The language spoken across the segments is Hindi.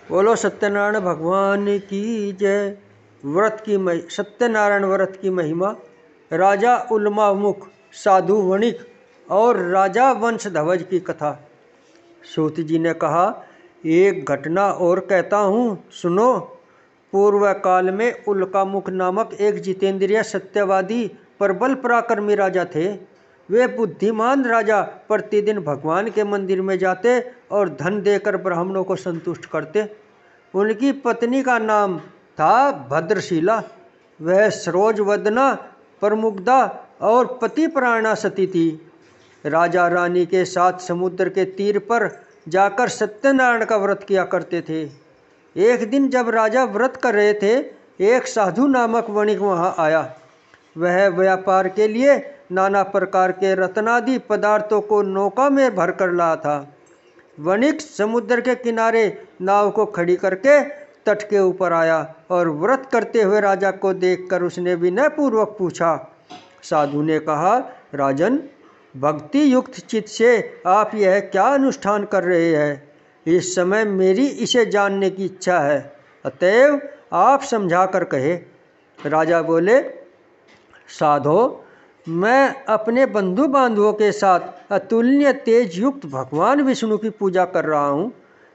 बोलो सत्यनारायण भगवान की जय। सत्यनारायण व्रत की महिमा। राजा उल्मामुख, साधु वणिक और राजा वंशध्वज की कथा। सूत जी ने कहा, एक घटना और कहता हूँ, सुनो। पूर्व काल में उल्कामुख नामक एक जितेंद्रिय सत्यवादी प्रबल पराक्रमी राजा थे। वे बुद्धिमान राजा प्रतिदिन भगवान के मंदिर में जाते और धन देकर ब्राह्मणों को संतुष्ट करते। उनकी पत्नी का नाम था भद्रशिला। वह सरोजवदना, प्रमुग्धा और पतिपरायणा सती थी। राजा रानी के साथ समुद्र के तीर पर जाकर सत्यनारायण का व्रत किया करते थे। एक दिन जब राजा व्रत कर रहे थे, एक साधु नामक वणिक वहाँ आया। वह व्यापार के लिए नाना प्रकार के रत्नादि पदार्थों को नौका में भर कर लाया था। वणिक समुद्र के किनारे नाव को खड़ी करके तट के ऊपर आया और व्रत करते हुए राजा को देखकर उसने विनयपूर्वक पूछा। साधु ने कहा, राजन, भक्ति युक्त चित्त से आप यह क्या अनुष्ठान कर रहे हैं? इस समय मेरी इसे जानने की इच्छा है, अतएव आप समझा कर कहे। राजा बोले, साधो, मैं अपने बंधु बांधवों के साथ अतुलनीय तेज युक्त भगवान विष्णु की पूजा कर रहा हूँ।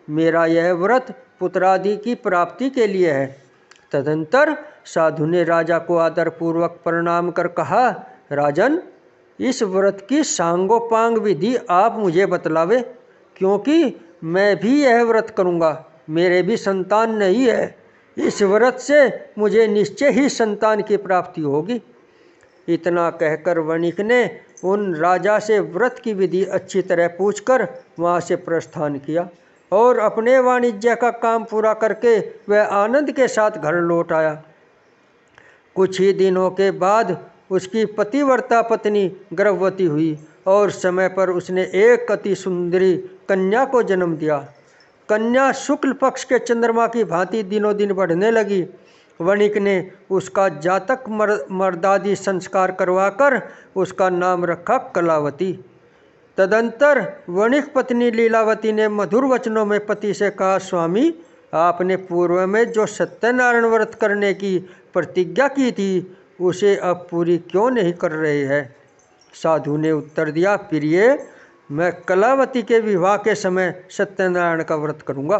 मेरा यह व्रत पुत्रादि की प्राप्ति के लिए है। तदंतर साधु ने राजा को आदरपूर्वक प्रणाम कर कहा, राजन, इस व्रत की सांगोपांग विधि आप मुझे बतलावे, क्योंकि मैं भी यह व्रत करूँगा। मेरे भी संतान नहीं है। इस व्रत से मुझे निश्चय ही संतान की प्राप्ति होगी। इतना कहकर वणिक ने उन राजा से व्रत की विधि अच्छी तरह पूछकर वहाँ से प्रस्थान किया और अपने वाणिज्य का काम पूरा करके वह आनंद के साथ घर लौट आया। कुछ ही दिनों के बाद उसकी पतिव्रता पत्नी गर्भवती हुई और समय पर उसने एक अति सुंदरी कन्या को जन्म दिया। कन्या शुक्ल पक्ष के चंद्रमा की भांति दिनों दिन बढ़ने लगी। वणिक ने उसका जातक मर्दादि संस्कार करवाकर उसका नाम रखा कलावती। तदंतर वणिक पत्नी लीलावती ने मधुर वचनों में पति से कहा, स्वामी, आपने पूर्व में जो सत्यनारायण व्रत करने की प्रतिज्ञा की थी, उसे अब पूरी क्यों नहीं कर रहे हैं? साधु ने उत्तर दिया, प्रिय, मैं कलावती के विवाह के समय सत्यनारायण का व्रत करूँगा।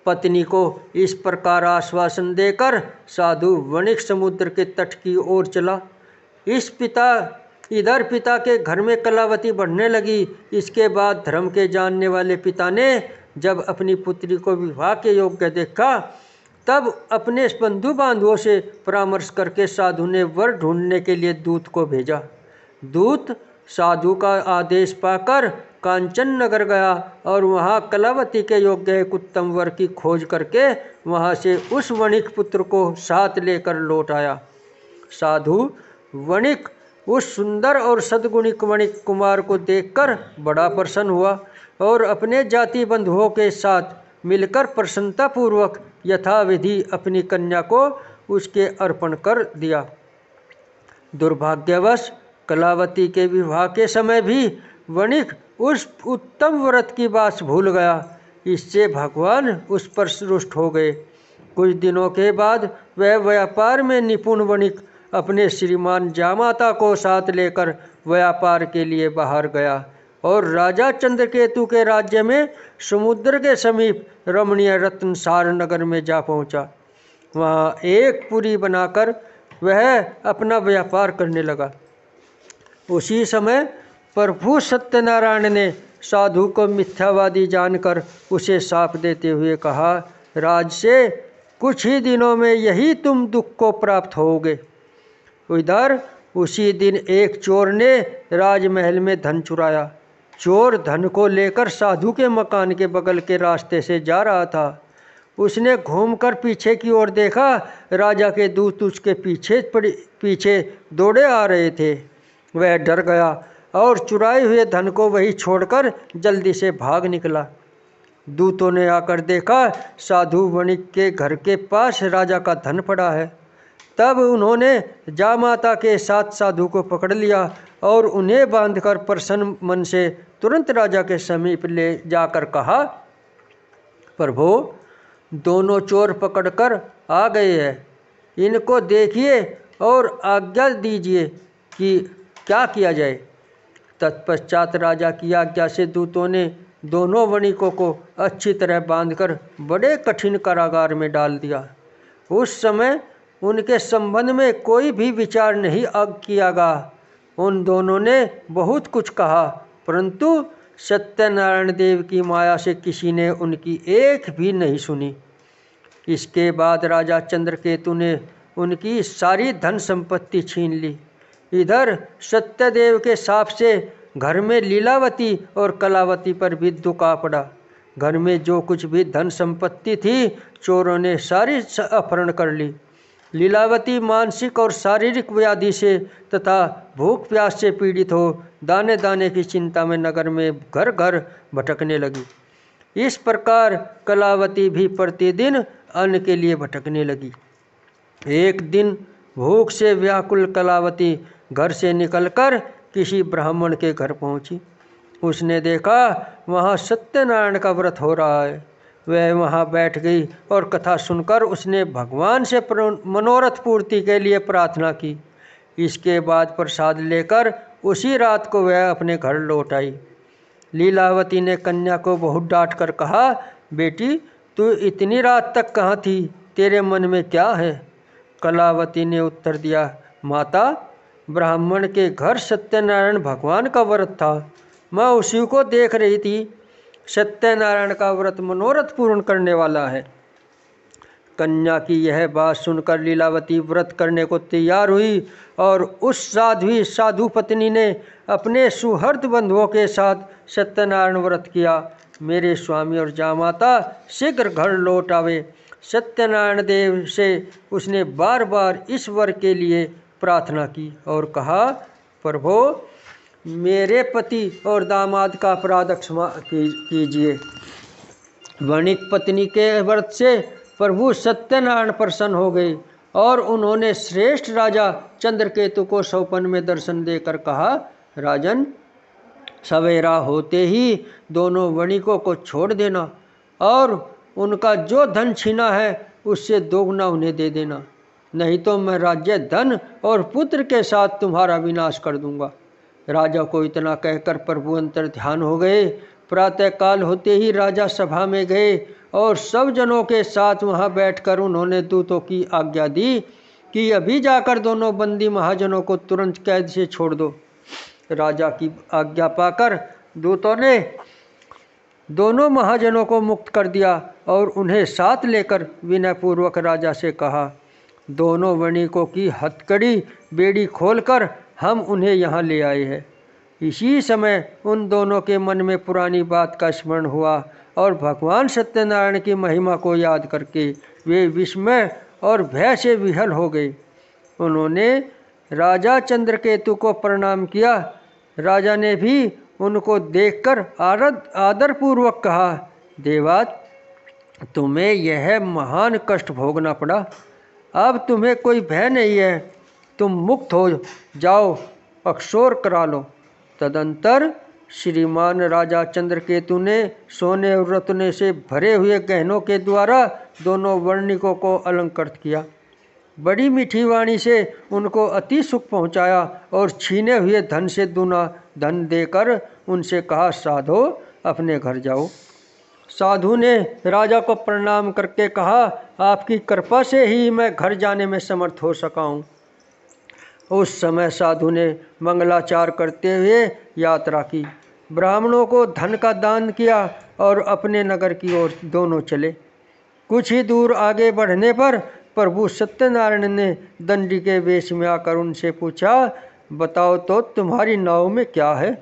पत्नी को इस प्रकार आश्वासन देकर साधु वणिक समुद्र के तट की ओर चला। इधर पिता के घर में कलावती बढ़ने लगी। इसके बाद धर्म के जानने वाले पिता ने जब अपनी पुत्री को विवाह के योग्य देखा, तब अपने बंधु बांधवों से परामर्श करके साधु ने वर ढूंढने के लिए दूत को भेजा। दूत साधु का आदेश पाकर कांचन नगर गया और वहाँ कलावती के योग्य एक उत्तम वर की खोज करके वहाँ से उस वणिक पुत्र को साथ लेकर लौट आया। साधु वणिक उस सुंदर और सद्गुणी वणिक कुमार को देखकर बड़ा प्रसन्न हुआ और अपने जाति बंधुओं के साथ मिलकर प्रसन्नतापूर्वक यथाविधि अपनी कन्या को उसके अर्पण कर दिया। दुर्भाग्यवश कलावती के विवाह के समय भी वणिक उस उत्तम व्रत की बात भूल गया। इससे भगवान उस पर रुष्ट हो गए। कुछ दिनों के बाद वह व्यापार में निपुण वणिक अपने श्रीमान जामाता को साथ लेकर व्यापार के लिए बाहर गया और राजा चंद्रकेतु के राज्य में समुद्र के समीप रमणीय रत्नसार नगर में जा पहुंचा। वहाँ एक पुरी बनाकर वह अपना व्यापार करने लगा। उसी समय प्रभु सत्यनारायण ने साधु को मिथ्यावादी जानकर उसे शाप देते हुए कहा, राज से कुछ ही दिनों में यही तुम दुख को प्राप्त होगे। इधर उसी दिन एक चोर ने राजमहल में धन चुराया। चोर धन को लेकर साधु के मकान के बगल के रास्ते से जा रहा था। उसने घूमकर पीछे की ओर देखा, राजा के दूत उसके पीछे दौड़े आ रहे थे। वह डर गया और चुराए हुए धन को वही छोड़कर जल्दी से भाग निकला। दूतों ने आकर देखा, साधु वणिक के घर के पास राजा का धन पड़ा है। तब उन्होंने जामाता के साथ साधु को पकड़ लिया और उन्हें बांधकर प्रसन्न मन से तुरंत राजा के समीप ले जाकर कहा, प्रभो, दोनों चोर पकड़कर आ गए हैं, इनको देखिए और आज्ञा दीजिए कि क्या किया जाए। तत्पश्चात राजा की आज्ञा से दूतों ने दोनों वणिकों को अच्छी तरह बांधकर बड़े कठिन कारागार में डाल दिया। उस समय उनके संबंध में कोई भी विचार नहीं किया गया। उन दोनों ने बहुत कुछ कहा, परंतु सत्यनारायण देव की माया से किसी ने उनकी एक भी नहीं सुनी। इसके बाद राजा चंद्रकेतु ने उनकी सारी धन संपत्ति छीन ली। इधर सत्यदेव के शाप से घर में लीलावती और कलावती पर भी दुख आ पड़ा। घर में जो कुछ भी धन संपत्ति थी चोरों ने सारी अपहरण कर ली। लीलावती मानसिक और शारीरिक व्याधि से तथा भूख प्यास से पीड़ित हो दाने दाने की चिंता में नगर में घर घर भटकने लगी। इस प्रकार कलावती भी प्रतिदिन अन्न के लिए भटकने लगी। एक दिन भूख से व्याकुल कलावती घर से निकलकर किसी ब्राह्मण के घर पहुंची। उसने देखा वहां सत्यनारायण का व्रत हो रहा है। वह वहां बैठ गई और कथा सुनकर उसने भगवान से मनोरथ पूर्ति के लिए प्रार्थना की। इसके बाद प्रसाद लेकर उसी रात को वह अपने घर लौट आई। लीलावती ने कन्या को बहुत डांट कर कहा, बेटी तू इतनी रात तक कहाँ थी, तेरे मन में क्या है? कलावती ने उत्तर दिया, माता ब्राह्मण के घर सत्यनारायण भगवान का व्रत था, मैं उसी को देख रही थी। सत्यनारायण का व्रत मनोरथ पूर्ण करने वाला है। कन्या की यह बात सुनकर लीलावती व्रत करने को तैयार हुई और उस साधु पत्नी ने अपने सुहृद बंधुओं के साथ सत्यनारायण व्रत किया। मेरे स्वामी और जामाता शीघ्र घर लौट आवे। सत्यनारायण देव से उसने बार बार इस वर के लिए प्रार्थना की और कहा, प्रभो मेरे पति और दामाद का अपराध क्षमा कीजिए। वणिक पत्नी के व्रत से प्रभु सत्यनारायण प्रसन्न हो गए और उन्होंने श्रेष्ठ राजा चंद्रकेतु को स्वप्न में दर्शन देकर कहा, राजन सवेरा होते ही दोनों वणिकों को छोड़ देना और उनका जो धन छीना है उससे दोगुना उन्हें दे देना, नहीं तो मैं राज्य धन और पुत्र के साथ तुम्हारा विनाश कर दूंगा। राजा को इतना कहकर प्रभु अंतर ध्यान हो गए। प्रातःकाल होते ही राजा सभा में गए और सब जनों के साथ वहां बैठकर उन्होंने दूतों की आज्ञा दी कि अभी जाकर दोनों बंदी महाजनों को तुरंत कैद से छोड़ दो। राजा की आज्ञा पाकर दूतों ने दोनों महाजनों को मुक्त कर दिया और उन्हें साथ लेकर विनयपूर्वक राजा से कहा, दोनों वणिकों की हथकड़ी बेड़ी खोलकर हम उन्हें यहाँ ले आए हैं। इसी समय उन दोनों के मन में पुरानी बात का स्मरण हुआ और भगवान सत्यनारायण की महिमा को याद करके वे विस्मय और भय से विहल हो गए। उन्होंने राजा चंद्रकेतु को प्रणाम किया। राजा ने भी उनको देखकर आदरपूर्वक कहा, देवात तुम्हें यह महान कष्ट भोगना पड़ा, अब तुम्हें कोई भय नहीं है, तुम मुक्त हो जाओ, अक्षोर करा लो। तदंतर श्रीमान राजा चंद्रकेतु ने सोने और रत्न से भरे हुए गहनों के द्वारा दोनों वर्णिकों को अलंकृत किया। बड़ी मीठी वाणी से उनको अति सुख पहुंचाया और छीने हुए धन से दूना धन देकर उनसे कहा, साधो अपने घर जाओ। साधु ने राजा को प्रणाम करके कहा, आपकी कृपा से ही मैं घर जाने में समर्थ हो सका हूँ। उस समय साधु ने मंगलाचार करते हुए यात्रा की, ब्राह्मणों को धन का दान किया और अपने नगर की ओर दोनों चले। कुछ ही दूर आगे बढ़ने पर प्रभु सत्यनारायण ने दंडी के वेश में आकर उनसे पूछा, बताओ तो तुम्हारी नाव में क्या है?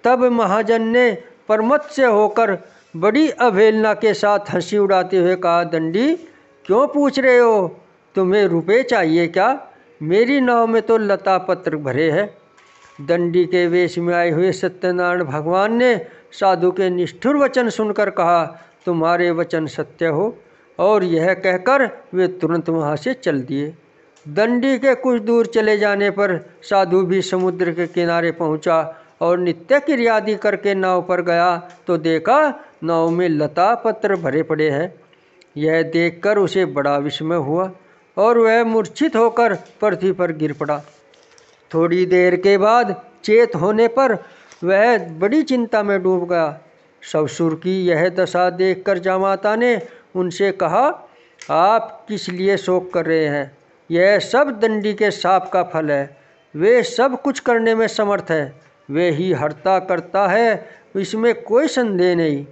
तब महाजन ने परमत से होकर बड़ी अवहेलना के साथ हंसी उड़ाते हुए कहा, दंडी क्यों पूछ रहे हो, तुम्हें रुपए चाहिए क्या? मेरी नाव में तो लता पत्र भरे हैं। दंडी के वेश में आए हुए सत्यनारायण भगवान ने साधु के निष्ठुर वचन सुनकर कहा, तुम्हारे वचन सत्य हो, और यह कहकर वे तुरंत वहाँ से चल दिए। दंडी के कुछ दूर चले जाने पर साधु भी समुद्र के किनारे पहुँचा और नित्य क्रियादि करके नाव पर गया तो देखा नाव में लता पत्र भरे पड़े हैं। यह देखकर उसे बड़ा विस्मय हुआ और वह मूर्छित होकर पृथ्वी पर गिर पड़ा। थोड़ी देर के बाद चेत होने पर वह बड़ी चिंता में डूब गया। ससुर की यह दशा देखकर जामाता ने उनसे कहा, आप किस लिए शोक कर रहे हैं? यह सब दंडी के शाप का फल है। वे सब कुछ करने में समर्थ है, वे ही हरता करता है, इसमें कोई संदेह नहीं।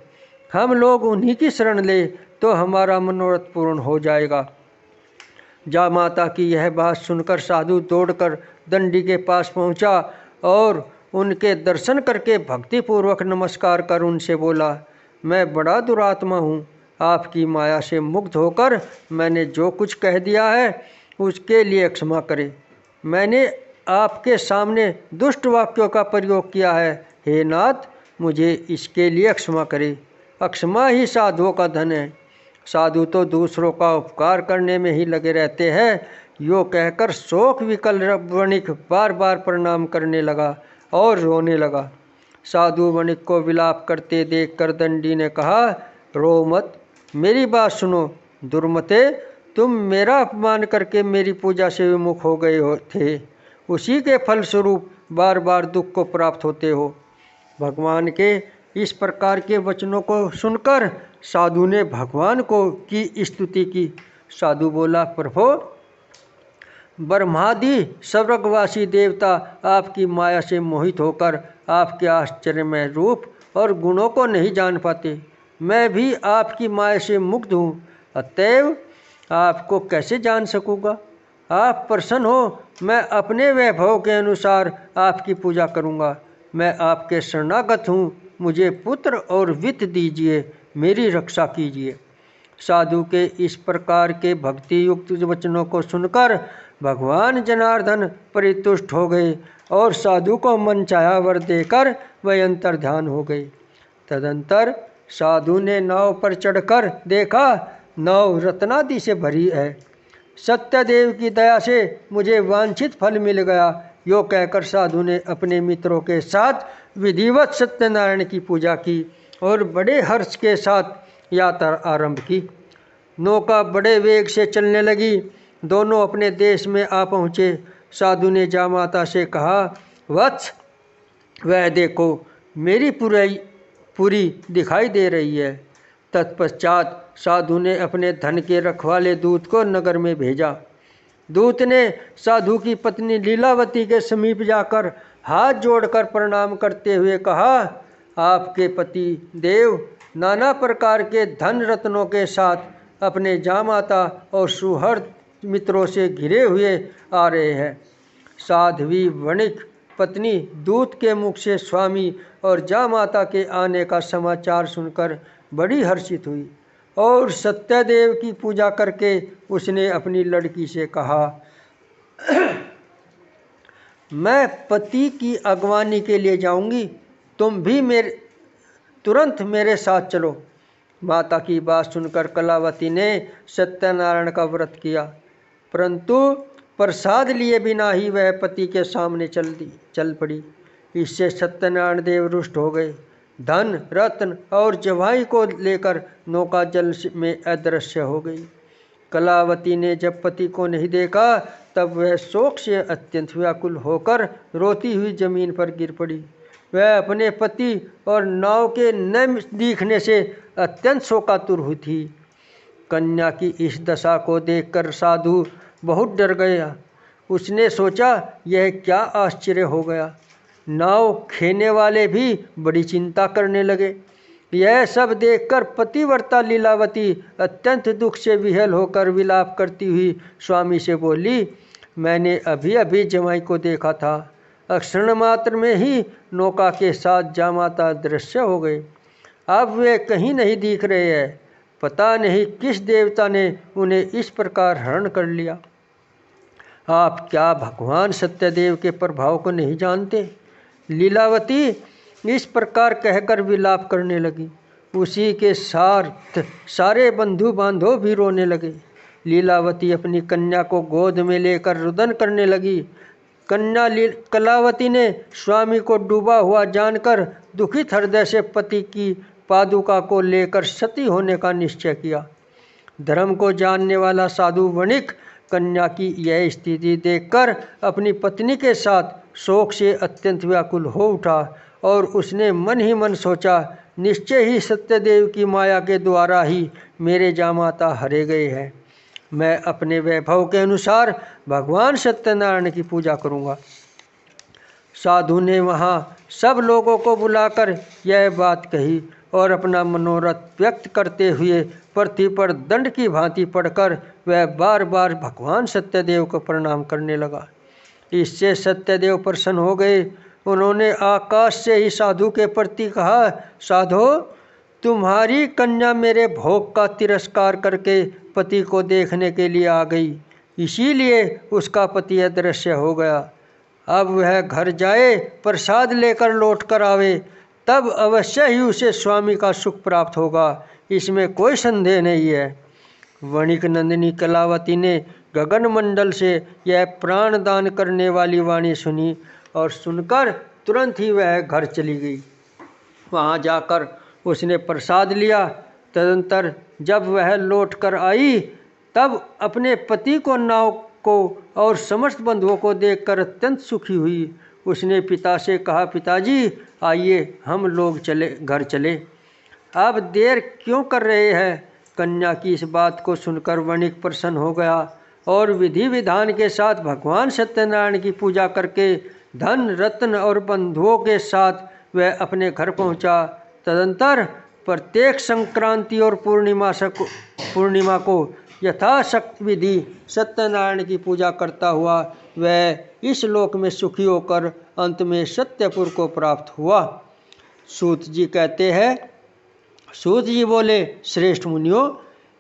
हम लोग उन्हीं की शरण ले तो हमारा मनोरथ पूर्ण हो जाएगा। जामाता की यह बात सुनकर साधु दौड़कर दंडी के पास पहुंचा और उनके दर्शन करके भक्तिपूर्वक नमस्कार कर उनसे बोला, मैं बड़ा दुरात्मा हूँ। आपकी माया से मुक्त होकर मैंने जो कुछ कह दिया है उसके लिए क्षमा करें। मैंने आपके सामने दुष्ट वाक्यों का प्रयोग किया है। हे नाथ, मुझे इसके लिए क्षमा करें। अक्षमा ही साधुओं का धन है। साधु तो दूसरों का उपकार करने में ही लगे रहते हैं। यो कहकर शोक विकल वणिक बार बार प्रणाम करने लगा और रोने लगा। साधु वणिक को विलाप करते देखकर दंडी ने कहा, रो मत, मेरी बात सुनो। दुर्मते, तुम मेरा अपमान करके मेरी पूजा से विमुख हो गए थे, उसी के फलस्वरूप बार बार दुख को प्राप्त होते हो। भगवान के इस प्रकार के वचनों को सुनकर साधु ने भगवान को की स्तुति की। साधु बोला, प्रभो, ब्रह्मादि स्वर्गवासी देवता आपकी माया से मोहित होकर आपके आश्चर्यमय रूप और गुणों को नहीं जान पाते। मैं भी आपकी माया से मुक्त हूँ, अतएव आपको कैसे जान सकूँगा? आप प्रसन्न हो, मैं अपने वैभव के अनुसार आपकी पूजा करूँगा। मैं आपके शरणागत हूँ, मुझे पुत्र और वित्त दीजिए, मेरी रक्षा कीजिए। साधु के इस प्रकार के भक्ति युक्त वचनों को सुनकर भगवान जनार्दन परितुष्ट हो गए और साधु को मनचाहा वर देकर वह अंतर ध्यान हो गए। तदंतर साधु ने नाव पर चढ़कर देखा, नाव रत्नादि से भरी है। सत्यदेव की दया से मुझे वांछित फल मिल गया। यो कहकर साधु ने अपने मित्रों के साथ विधिवत सत्यनारायण की पूजा की और बड़े हर्ष के साथ यात्रा आरंभ की। नौका बड़े वेग से चलने लगी। दोनों अपने देश में आ पहुँचे। साधु ने जामाता से कहा, वत्स, वह देखो, मेरी पूरी दिखाई दे रही है। तत्पश्चात साधु ने अपने धन के रखवाले दूत को नगर में भेजा। दूत ने साधु की पत्नी लीलावती के समीप जाकर हाथ जोड़कर प्रणाम करते हुए कहा, आपके पति देव नाना प्रकार के धन रत्नों के साथ अपने जामाता और सुहृद मित्रों से घिरे हुए आ रहे हैं। साध्वी वणिक पत्नी दूत के मुख से स्वामी और जामाता के आने का समाचार सुनकर बड़ी हर्षित हुई और सत्यदेव की पूजा करके उसने अपनी लड़की से कहा, मैं पति की अगवानी के लिए जाऊंगी, तुम भी तुरंत मेरे साथ चलो। माता की बात सुनकर कलावती ने सत्यनारायण का व्रत किया, परंतु प्रसाद लिए बिना ही वह पति के सामने चल पड़ी। इससे सत्यनारायण देव रुष्ट हो गए। धन रत्न और जवाई को लेकर नौका जल में अदृश्य हो गई। कलावती ने जब पति को नहीं देखा तब वह शोक से अत्यंत व्याकुल होकर रोती हुई जमीन पर गिर पड़ी। वह अपने पति और नाव के न दिखने से अत्यंत शोकातुर हुई थी। कन्या की इस दशा को देखकर साधु बहुत डर गया। उसने सोचा, यह क्या आश्चर्य हो गया। नाव खेने वाले भी बड़ी चिंता करने लगे। यह सब देखकर पतिव्रता लीलावती अत्यंत दुख से विहल होकर विलाप करती हुई स्वामी से बोली, मैंने अभी अभी जमाई को देखा था। क्षण मात्र में ही नौका के साथ जामाता दृश्य हो गए। अब वे कहीं नहीं दिख रहे हैं। पता नहीं किस देवता ने उन्हें इस प्रकार हरण कर लिया। आप क्या भगवान सत्यदेव के प्रभाव को नहीं जानते? लीलावती इस प्रकार कहकर विलाप करने लगी। उसी के साथ सारे बंधु बांधव भी रोने लगे। लीलावती अपनी कन्या को गोद में लेकर रुदन करने लगी। कन्या कलावती ने स्वामी को डूबा हुआ जानकर दुखित हृदय से पति की पादुका को लेकर सती होने का निश्चय किया। धर्म को जानने वाला साधु वणिक कन्या की यह स्थिति देखकर अपनी पत्नी के साथ शोक से अत्यंत व्याकुल हो उठा और उसने मन ही मन सोचा, निश्चय ही सत्यदेव की माया के द्वारा ही मेरे जामाता हरे गए हैं। मैं अपने वैभव के अनुसार भगवान सत्यनारायण की पूजा करूँगा। साधु ने वहाँ सब लोगों को बुलाकर यह बात कही और अपना मनोरथ व्यक्त करते हुए पृथ्वी पर दंड की भांति पड़कर वह बार बार भगवान सत्यदेव को प्रणाम करने लगा। इससे सत्यदेव प्रसन्न हो गए। उन्होंने आकाश से ही साधु के प्रति कहा, साधो, तुम्हारी कन्या मेरे भोग का तिरस्कार करके पति को देखने के लिए आ गई, इसीलिए उसका पति अदृश्य हो गया। अब वह घर जाए, प्रसाद लेकर लौट कर आवे, तब अवश्य ही उसे स्वामी का सुख प्राप्त होगा, इसमें कोई संदेह नहीं है। वणिक नंदिनी कलावती ने गगन मंडल से यह प्राण दान करने वाली वाणी सुनी और सुनकर तुरंत ही वह घर चली गई। वहाँ जाकर उसने प्रसाद लिया। तदंतर जब वह लौट कर आई तब अपने पति को, नाव को और समस्त बंधुओं को देखकर अत्यंत सुखी हुई। उसने पिता से कहा, पिताजी आइए हम लोग घर चले, अब देर क्यों कर रहे हैं। कन्या की इस बात को सुनकर वणिक प्रसन्न हो गया और विधि विधान के साथ भगवान सत्यनारायण की पूजा करके धन रत्न और बंधुओं के साथ वह अपने घर पहुंचा। तदंतर प्रत्येक संक्रांति और पूर्णिमा को यथाशक्ति विधि सत्यनारायण की पूजा करता हुआ वह इस लोक में सुखी होकर अंत में सत्यपुर को प्राप्त हुआ। सूत जी कहते हैं, सूत जी बोले, श्रेष्ठ मुनियों,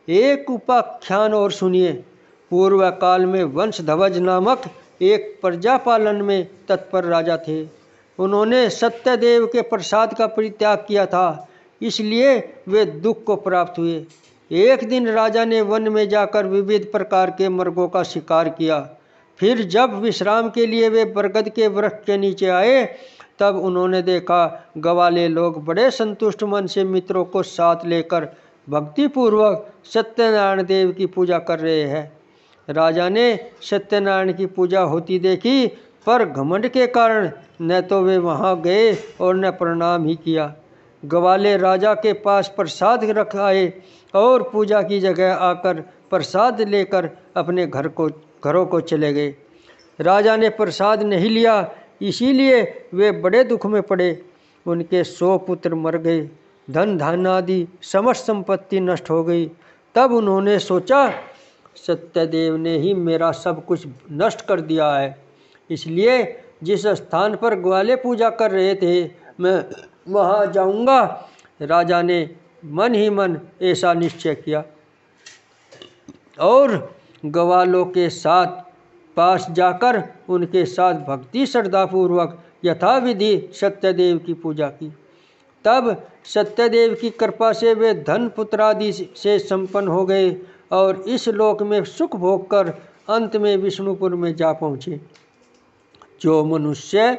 एक उपाख्यान और सुनिए। पूर्व काल में वंशध्वज नामक एक प्रजा पालन में तत्पर राजा थे। उन्होंने सत्यदेव के प्रसाद का परित्याग किया था, इसलिए वे दुख को प्राप्त हुए। एक दिन राजा ने वन में जाकर विविध प्रकार के मृगों का शिकार किया। फिर जब विश्राम के लिए वे बरगद के वृक्ष के नीचे आए तब उन्होंने देखा गवाले लोग बड़े संतुष्ट मन से मित्रों को साथ लेकर भक्तिपूर्वक सत्यनारायण देव की पूजा कर रहे हैं। राजा ने सत्यनारायण की पूजा होती देखी, पर घमंड के कारण न तो वे वहाँ गए और न प्रणाम ही किया। गवाले राजा के पास प्रसाद रख आए और पूजा की जगह आकर प्रसाद लेकर अपने घरों को चले गए। राजा ने प्रसाद नहीं लिया, इसीलिए वे बड़े दुख में पड़े। उनके 100 पुत्र मर गए, धन धान आदि समस्त संपत्ति नष्ट हो गई। तब उन्होंने सोचा, सत्यदेव ने ही मेरा सब कुछ नष्ट कर दिया है, इसलिए जिस स्थान पर ग्वाले पूजा कर रहे थे मैं वहाँ जाऊँगा। राजा ने मन ही मन ऐसा निश्चय किया और ग्वालों के साथ पास जाकर उनके साथ भक्ति श्रद्धापूर्वक यथाविधि सत्यदेव की पूजा की। तब सत्यदेव की कृपा से वे धन पुत्रादि से संपन्न हो गए और इस लोक में सुख भोग कर अंत में विष्णुपुर में जा पहुँचे। जो मनुष्य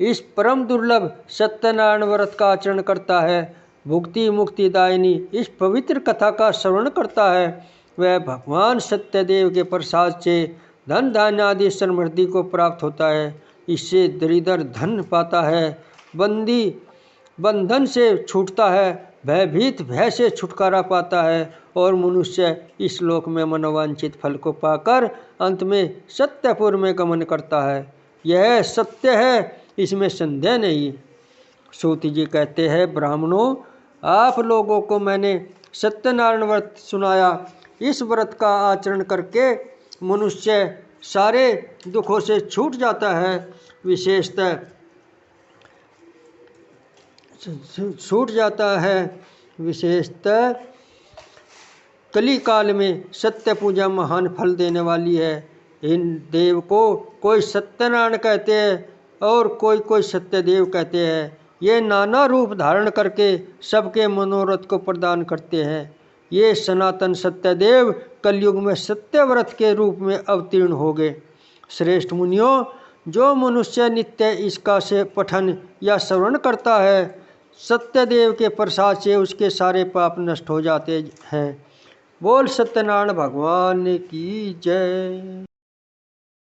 इस परम दुर्लभ सत्यनारायण व्रत का आचरण करता है, भुक्ति मुक्तिदायिनी इस पवित्र कथा का श्रवण करता है, वह भगवान सत्यदेव के प्रसाद से धन धान्य आदि समृद्धि को प्राप्त होता है। इससे दरिद्र धन पाता है, बंदी बंधन से छूटता है, भयभीत भय से छुटकारा पाता है और मनुष्य इस लोक में मनोवांछित फल को पाकर अंत में सत्यपुर में गमन करता है। यह सत्य है, इसमें संदेह नहीं। सूत जी कहते हैं, ब्राह्मणों, आप लोगों को मैंने सत्यनारायण व्रत सुनाया। इस व्रत का आचरण करके मनुष्य सारे दुखों से छूट जाता है, विशेषतः कली काल में सत्य पूजा महान फल देने वाली है। इन देव को कोई सत्यनारायण कहते हैं और कोई सत्यदेव कहते हैं। ये नाना रूप धारण करके सबके मनोरथ को प्रदान करते हैं। ये सनातन सत्यदेव कलयुग में सत्यव्रत के रूप में अवतीर्ण हो गए। श्रेष्ठ मुनियों, जो मनुष्य नित्य इसका से पठन या श्रवण करता है, सत्यदेव के प्रसाद से उसके सारे पाप नष्ट हो जाते हैं। बोल सत्यनारायण भगवान की जय।